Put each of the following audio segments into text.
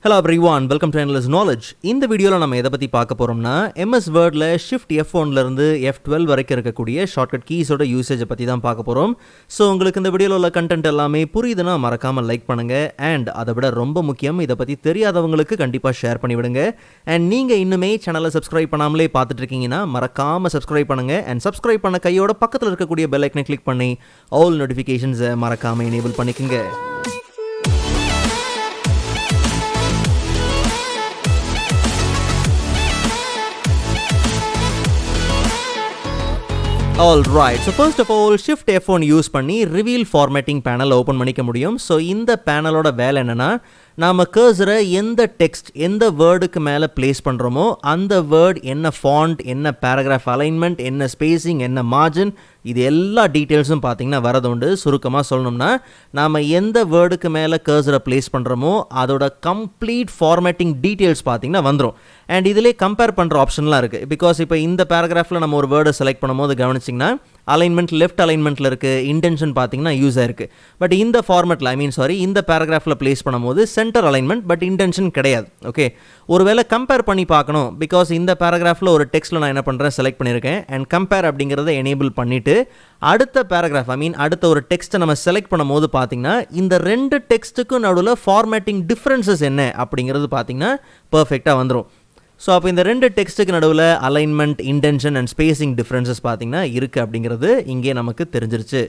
Hello everyone, welcome to Endless Knowledge. இந்த வீடியோல நம்ம எதை பத்தி பார்க்க போறோம்னா MS Wordல Shift F1 ல இருந்து F12 வரைக்கும் இருக்கக்கூடிய ஷார்ட்கட் கீஸோட யூசேஜ் பத்தி தான் பார்க்க போறோம். சோ உங்களுக்கு இந்த வீடியோல உள்ள கண்டென்ட் எல்லாமே புரியுதுனா மறக்காம லைக் பண்ணுங்க and அதை விட ரொம்ப முக்கியம் இத பத்தி தெரியாதவங்களுக்கு கண்டிப்பா ஷேர் பண்ணி விடுங்க. and நீங்க இன்னுமே சேனலை சப்ஸ்கிரைப் பண்ணாமலே பார்த்துட்டு இருக்கீங்கனா மறக்காம சப்ஸ்கிரைப் பண்ணுங்க and சப்ஸ்கிரைப் பண்ண கையோட பக்கத்துல இருக்கக்கூடிய பெல் ஐகானை கிளிக் பண்ணி all notifications மறக்காம enable பண்ணிக்கங்க. Alright, so first of all, Shift F1 use பண்ணி Reveal Formatting panel open பண்ணிக்க முடியும். So இந்த பேனலோட வேலை என்னன்னா, நாம கர்சரை எந்த டெக்ஸ்ட், எந்த வேர்டுக்கு மேலே பிளேஸ் பண்ணுறோமோ அந்த வேர்ட் என்ன ஃபாண்ட், என்ன பேராகிராஃப் அலைன்மெண்ட், என்ன ஸ்பேசிங், என்ன மார்ஜின், இது எல்லா டீட்டெயில்ஸும் பார்த்தீங்கன்னா வரது உண்டு. சுருக்கமாக சொல்லணும்னா, நாம் எந்த வேர்டுக்கு மேலே கர்சரை பிளேஸ் பண்ணுறோமோ அதோட கம்ப்ளீட் ஃபார்மேட்டிங் டீட்டெயில்ஸ் பார்த்தீங்கன்னா வந்துடும். அண்ட் இதிலே கம்பேர் பண்ணுற ஆப்ஷன்லாம் இருக்குது. பிகாஸ் இப்போ இந்த பேராகிராஃபில் நம்ம ஒரு வேர்டை செலக்ட் பண்ணும்போது கவனிச்சிங்கன்னா அலைன்மெண்ட் லெஃப்ட் அலைன்மெண்ட்டில் இருக்குது, இன்டென்ஷன் பார்த்தீங்கன்னா யூஸ் ஆயிருக்கு. பட் இந்த ஃபார்மெட்டில் இந்த பேராகிராஃபில் பிளேஸ் பண்ணும்போது சென்டர் அலைன்மெண்ட் பட் இன்டென்ஷன் கிடையாது. ஓகே, ஒருவேளை கம்பேர் பண்ணி பார்க்கணும். பிகாஸ் இந்த பேராகிராஃபில் ஒரு டெக்ஸ்ட்டில் நான் என்ன பண்ணுறேன், செலக்ட் பண்ணியிருக்கேன் அண்ட் கம்பேர் அப்படிங்கிறத எனேபிள் பண்ணிவிட்டு அடுத்த பேராகிராஃப் அடுத்த ஒரு டெக்ஸ்ட்டை நம்ம செலக்ட் பண்ணும்போது பார்த்தீங்கன்னா இந்த ரெண்டு டெக்ஸ்ட்டுக்கும் நடுவில் ஃபார்மேட்டிங் டிஃப்ரென்சஸ் என்ன அப்படிங்கிறது பார்த்தீங்கன்னா பர்ஃபெக்டாக வந்துடும். ஸோ அப்போ இந்த ரெண்டு டெக்ஸ்ட்டுக்கு நடுவில் alignment, intention and spacing differences பார்த்தீங்கன்னா இருக்குது அப்படிங்கிறது இங்கே நமக்கு தெரிஞ்சிருச்சு.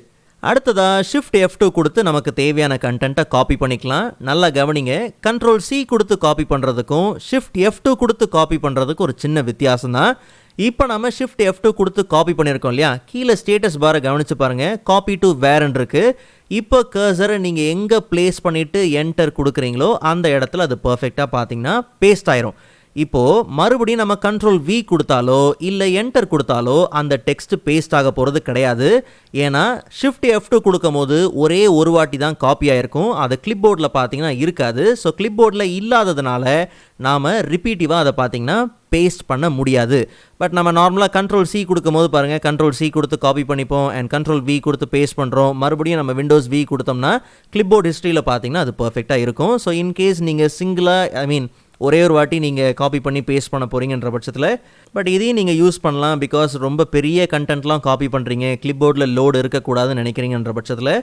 அடுத்ததாக Shift F2 கொடுத்து நமக்கு தேவையான கண்டென்ட்டை காப்பி பண்ணிக்கலாம். நல்லா கவனிங்க, Ctrl C கொடுத்து காப்பி பண்ணுறதுக்கும் Shift F2 கொடுத்து காப்பி பண்ணுறதுக்கும் ஒரு சின்ன வித்தியாசம் தான். இப்போ நம்ம Shift F2 கொடுத்து காப்பி பண்ணியிருக்கோம் இல்லையா, கீழே ஸ்டேட்டஸ் பாரை கவனித்து பாருங்கள், காப்பி டு வேர்ன்னு இருக்குது. இப்போ கர்சரை நீங்கள் எங்கே பிளேஸ் பண்ணிவிட்டு என்டர் கொடுக்குறீங்களோ அந்த இடத்துல அது பர்ஃபெக்டாக பார்த்தீங்கன்னா பேஸ்ட் ஆயிரும். இப்போது மறுபடியும் நம்ம Ctrl V கொடுத்தாலோ இல்லை என்டர் கொடுத்தாலோ அந்த டெக்ஸ்ட் பேஸ்ட் ஆக போகிறது கிடையாது. ஏன்னா Shift F2 கொடுக்கும் போது ஒரே ஒரு வாட்டி தான் காப்பி ஆகிருக்கும், அது கிளிப் போர்டில் பார்த்தீங்கன்னா இருக்காது. ஸோ கிளிப் போர்டில் இல்லாததுனால நாம் ரிப்பீட்டிவாக அதை பார்த்தீங்கன்னா பேஸ்ட் பண்ண முடியாது. பட் நம்ம நார்மலாக Ctrl C கொடுக்கும் போது பாருங்கள், Ctrl C கொடுத்து காப்பி பண்ணிப்போம் அண்ட் Ctrl V கொடுத்து பேஸ்ட் பண்ணுறோம். மறுபடியும் நம்ம Windows V கொடுத்தோம்னா கிளிப் போர்ட் ஹிஸ்ட்ரியில் பார்த்தீங்கன்னா அது பர்ஃபெக்டாக இருக்கும். ஸோ இன்கேஸ் நீங்கள் சிங்கிளாக ஒரே ஒரு வாட்டி நீங்கள் காப்பி பண்ணி பேஸ்ட் பண்ண போகிறீங்கன்ற பட்சத்தில் பட் இதையும் நீங்கள் யூஸ் பண்ணலாம். பிகாஸ் ரொம்ப பெரிய கண்டென்ட்லாம் காப்பி பண்ணுறீங்க, கிளிப் போர்டில் லோடு இருக்கக்கூடாதுன்னு நினைக்கிறீங்கன்ற பட்சத்தில்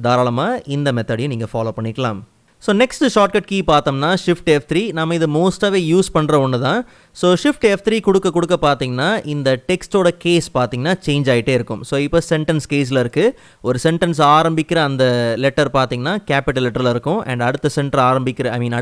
தாராளமாக இந்த மெத்தடையும் நீங்கள் ஃபாலோ பண்ணிக்கலாம். ஸோ நெக்ஸ்ட் ஷார்ட்கட் கீ பார்த்தோம்னா Shift F3. நம்ம இதை மோஸ்ட்டாகவே யூஸ் பண்ணுற ஒன்று தான். ஸோ Shift F3 கொடுக்க பார்த்தீங்கன்னா இந்த டெக்ஸ்ட்டோட கேஸ் பார்த்தீங்கன்னா சேஞ்ச் ஆகிட்டே இருக்கும். ஸோ இப்போ சென்டென்ஸ் கேஸில் இருக்குது. ஒரு சென்டென்ஸ் ஆரம்பிக்கிற அந்த லெட்டர் பார்த்தீங்கன்னா கேபிட்டல் லெட்டரில் இருக்கும் அண்ட் அடுத்த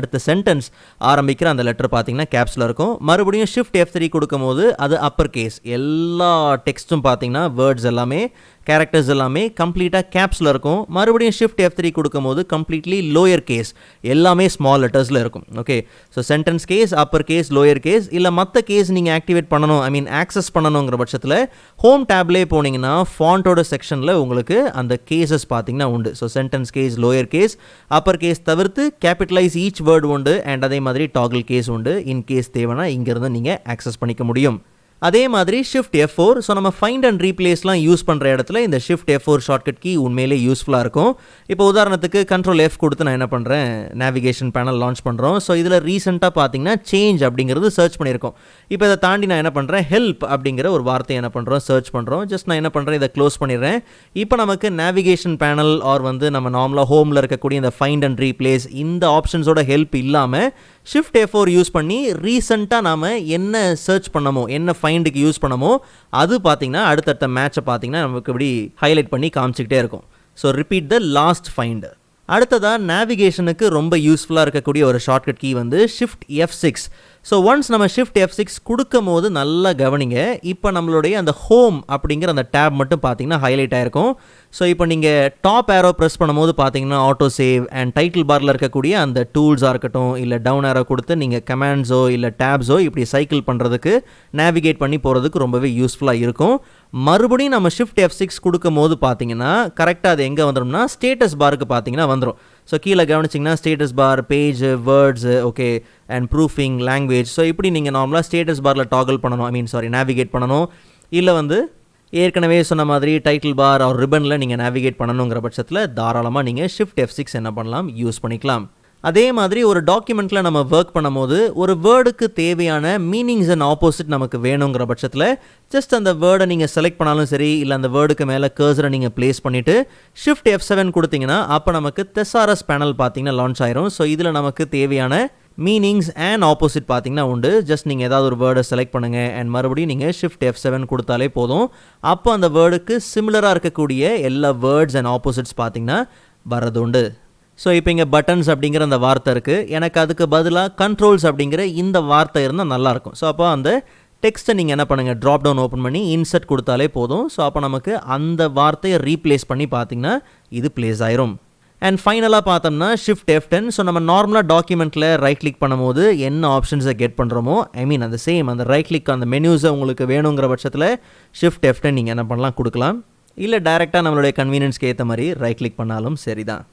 அடுத்த சென்டென்ஸ் ஆரம்பிக்கிற அந்த லெட்டர் பார்த்தீங்கன்னா கேப்ஸில் இருக்கும். மறுபடியும் Shift F3 கொடுக்கும் போது அது அப்பர் கேஸ், எல்லா டெக்ஸ்ட்டும் பார்த்தீங்கன்னா வேர்ட்ஸ் எல்லாமே, கேரக்டர்ஸ் எல்லாமே கம்ப்ளீட்டாக கேப்ஸில் இருக்கும். மறுபடியும் Shift F3 கொடுக்கும் போது கம்ப்ளீட்லி லோயர் கேஸ், எல்லாமே ஸ்மால் லெட்டர்ஸில் இருக்கும். Okay, so sentence case, upper case, lower case, இல்லை மற்ற கேஸ் நீங்கள் ஆக்டிவேட் பண்ணணும், ஆக்சஸ் பண்ணணுங்கிற பட்சத்தில் ஹோம் டேப்லேயே போனீங்கன்னா ஃபாண்ட்டோட செக்ஷனில் உங்களுக்கு அந்த கேசஸ் பார்த்தீங்கன்னா உண்டு. So sentence case, lower case, upper case தவிர்த்து கேபிட்டலைஸ் ஈச் வேர்டு உண்டு அண்ட் அதே மாதிரி டாகிள் கேஸ் உண்டு. இன் கேஸ் தேவைன்னா இங்கேருந்து நீங்கள் ஆக்சஸ் பண்ணிக்க முடியும். அதே மாதிரி Shift F4. ஸோ நம்ம ஃபைண்ட் அண்ட் ரீப்ளேஸ்லாம் யூஸ் பண்ணுற இடத்துல இந்த Shift F4 ஷார்ட்கட் கீ உண்மையிலே யூஸ்ஃபுல்லாக இருக்கும். இப்போ உதாரணத்துக்கு Ctrl F கொடுத்து நான் என்ன பண்ணுறேன், நேவிகேஷன் பேனல் லான்ச் பண்ணுறோம். ஸோ இதில் ரீசெண்டாக பார்த்தீங்கன்னா சேஞ்ச் அப்படிங்கிறது சர்ச் பண்ணியிருக்கோம். இப்போ இதை தாண்டி நான் என்ன பண்ணுறேன், ஹெல்ப் அப்படிங்கிற ஒரு வார்த்தையை என்ன பண்ணுறோம், சர்ச் பண்ணுறோம். ஜஸ்ட் நான் என்ன பண்ணுறேன், இதை க்ளோஸ் பண்ணிடுறேன். இப்போ நமக்கு நேவிகேஷன் பேனல் ஆர் நம்ம நார்மலாக ஹோமில் இருக்கக்கூடிய இந்த ஃபைண்ட் அண்ட் ரீப்ளேஸ் இந்த ஆப்ஷன்ஸோட ஹெல்ப் இல்லாமல் Shift F4 யூஸ் பண்ணி ரீசெண்டாக நாம் என்ன சர்ச் பண்ணமோ, என்ன ஃபைண்டுக்கு யூஸ் பண்ணமோ அது பார்த்தீங்கன்னா அடுத்தடுத்த மேட்சை பார்த்தீங்கன்னா நமக்கு இப்படி ஹைலைட் பண்ணி காமிச்சிக்கிட்டே இருக்கும். So repeat the last find. அடுத்ததாக நேவிகேஷனுக்கு ரொம்ப யூஸ்ஃபுல்லாக இருக்கக்கூடிய ஒரு shortcut key Shift F6. So once நம்ம Shift F6 கொடுக்கும் போது நல்லா கவனிங்க, இப்போ நம்மளுடைய அந்த ஹோம் அப்படிங்கிற அந்த டேப் மட்டும் பார்த்தீங்கன்னா ஹைலைட் ஆகிருக்கும். ஸோ இப்போ நீங்கள் டாப் ஏரோ ப்ரெஸ் பண்ணும்போது பார்த்தீங்கன்னா ஆட்டோ சேவ் அண்ட் டைட்டில் பாரில் இருக்கக்கூடிய அந்த டூல்ஸாக இருக்கட்டும், இல்லை டவுன் ஏரோ கொடுத்து நீங்கள் கமாண்ட்ஸோ இல்லை டேப்ஸோ இப்படி சைக்கிள் பண்ணுறதுக்கு, நேவிகேட் பண்ணி போகிறதுக்கு ரொம்பவே யூஸ்ஃபுல்லாக இருக்கும். மறுபடியும் நம்ம Shift F6 கொடுக்கும் போது பார்த்தீங்கன்னா கரெக்டாக அது எங்கே வந்துடும்னா ஸ்டேட்டஸ் பாருக்கு பார்த்தீங்கன்னா வந்துடும். ஸோ கீழே கவனிச்சிங்கன்னா status bar, page, words, okay and proofing, language. So இப்படி நீங்கள் நார்மலாக ஸ்டேட்டஸ் பாரில் டாகிள் பண்ணணும், நேவிகேட் பண்ணணும். இல்லை ஏற்கனவே சொன்ன மாதிரி டைட்டில் பார் ஆர் ரிப்பனில் நீங்கள் நேவிகேட் பண்ணணுங்கிற பட்சத்தில் தாராளமாக நீங்கள் Shift F6 என்ன பண்ணலாம், யூஸ் பண்ணிக்கலாம். அதே மாதிரி ஒரு டாக்குமெண்ட்டில் நம்ம ஒர்க் பண்ணும்போது ஒரு வேர்டுக்கு தேவையான மீனிங்ஸ் அண்ட் ஆப்போசிட் நமக்கு வேணுங்கிற பட்சத்தில் ஜஸ்ட் அந்த வேர்டை நீங்கள் செலக்ட் பண்ணாலும் சரி, இல்லை அந்த வேர்டுக்கு மேலே கர்சரை நீங்கள் ப்ளேஸ் பண்ணிவிட்டு ஷிஃப்ட் F7 கொடுத்தீங்கன்னா அப்போ நமக்கு தெசாரஸ் பேனல் பார்த்தீங்கன்னா லான்ச் ஆயிரும். ஸோ இதில் நமக்கு தேவையான மீனிங்ஸ் அண்ட் ஆப்போசிட் பார்த்தீங்கன்னா உண்டு. ஜஸ்ட் நீங்கள் ஏதாவது ஒரு வேர்டை செலக்ட் பண்ணுங்கள் அண்ட் மறுபடியும் நீங்கள் ஷிஃப்ட் F7 கொடுத்தாலே போதும். அப்போ அந்த வேர்டுக்கு சிமிலராக இருக்கக்கூடிய எல்லா வேர்ட்ஸ் அண்ட் ஆப்போசிட்ஸ் பார்த்தீங்கன்னா வரது உண்டு. ஸோ இப்போ இங்கே பட்டன்ஸ் அப்படிங்கிற அந்த வார்த்தை இருக்குது, எனக்கு அதுக்கு பதிலாக கண்ட்ரோல்ஸ் அப்படிங்கிற இந்த வார்த்தை இருந்தால் நல்லாயிருக்கும். ஸோ அப்போ அந்த டெக்ஸ்ட்டை நீங்கள் என்ன பண்ணுங்கள், ட்ராப் டவுன் ஓப்பன் பண்ணி இன்சர்ட் கொடுத்தாலே போதும். ஸோ அப்போ நமக்கு அந்த வார்த்தையை ரீப்ளேஸ் பண்ணி பார்த்தீங்கன்னா இது ப்ளேஸ் ஆயிரும். அண்ட் ஃபைனலாக பார்த்தோம்னா ஷிஃப்ட் F10. ஸோ நம்ம நார்மலாக டாக்குமெண்ட்டில் ரைட் கிளிக் பண்ணும்போது என்ன ஆப்ஷன்ஸை கெட் பண்ணுறோமோ, அந்த சேம் அந்த ரைட் கிளிக் அந்த மெனுஸை உங்களுக்கு வேணுங்கிற பட்சத்தில் ஷிஃப்ட் F10 நீங்கள் என்ன பண்ணலாம் கொடுக்கலாம். இல்லை டைரெக்டாக நம்மளுடைய கன்வீனியன்ஸ்க்கு ஏற்ற மாதிரி ரைட் கிளிக் பண்ணாலும் சரி தான்.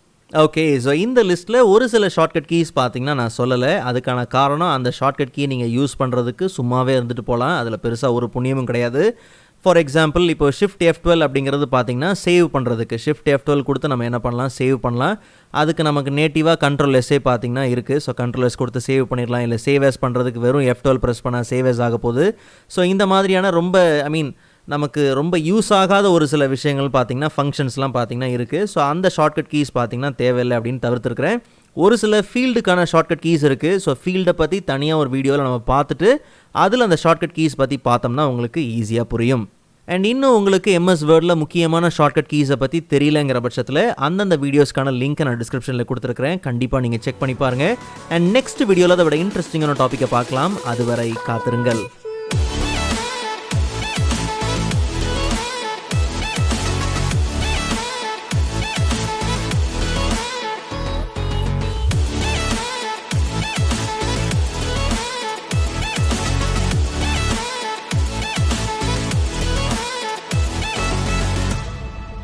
ஓகே, ஸோ இந்த லிஸ்ட்டில் ஒரு சில ஷார்ட்கட் கீஸ் பார்த்தீங்கன்னா நான் சொல்லலை. அதுக்கான காரணம் அந்த ஷார்ட்கட் கீ நீங்கள் யூஸ் பண்ணுறதுக்கு சும்மாவே இருந்துட்டு போகலாம், அதில் பெருசாக ஒரு புண்ணியமும் கிடையாது. ஃபார் எக்ஸாம்பிள் இப்போ ஷிஃப்ட் F12 அப்படிங்கிறது பார்த்தீங்கன்னா சேவ் பண்ணுறதுக்கு ஷிஃப்ட் F12 கொடுத்து நம்ம என்ன பண்ணலாம், சேவ் பண்ணலாம். அதுக்கு நமக்கு நேட்டிவாக Ctrl S பார்த்தீங்கன்னா இருக்குது. ஸோ Ctrl S கொடுத்து சேவ் பண்ணிடலாம். இல்லை சேவ் as பண்ணுறதுக்கு வெறும் F12 ப்ரெஸ் பண்ணால் சேவ் as ஆக போகுது. ஸோ இந்த மாதிரியான ரொம்ப நமக்கு ரொம்ப யூஸ் ஆகாத ஒரு சில விஷயங்கள் பார்த்தீங்கன்னா ஃபங்க்ஷன்ஸ்லாம் பார்த்தீங்கன்னா இருக்குது. ஸோ அந்த ஷார்ட்கட் கீஸ் பார்த்தீங்கன்னா தேவையில்லை அப்படின்னு தவிர்த்துருக்கிறேன். ஒரு சில ஃபீல்டுக்கான ஷார்ட்கட் கீஸ் இருக்குது. ஸோ ஃபீல்டை பற்றி தனியாக ஒரு வீடியோவில் நம்ம பார்த்துட்டு அதில் அந்த ஷார்ட்கட் கீஸ் பற்றி பார்த்தோம்னா உங்களுக்கு ஈஸியாக புரியும். அண்ட் இன்னும் உங்களுக்கு MS வேர்டில் முக்கியமான ஷார்ட்கட் கீஸை பற்றி தெரியலங்கிற பட்சத்தில் அந்தந்த வீடியோஸ்க்கான லிங்க்கை நான் டிஸ்கிரிப்ஷனில் கொடுத்துருக்கிறேன். கண்டிப்பாக நீங்கள் செக் பண்ணி பாருங்கள். அண்ட் நெக்ஸ்ட் வீடியோவில் அதை விட இன்ட்ரெஸ்டிங்கான டாப்பிக்கை பார்க்கலாம். அதுவரை காத்திருங்கள்.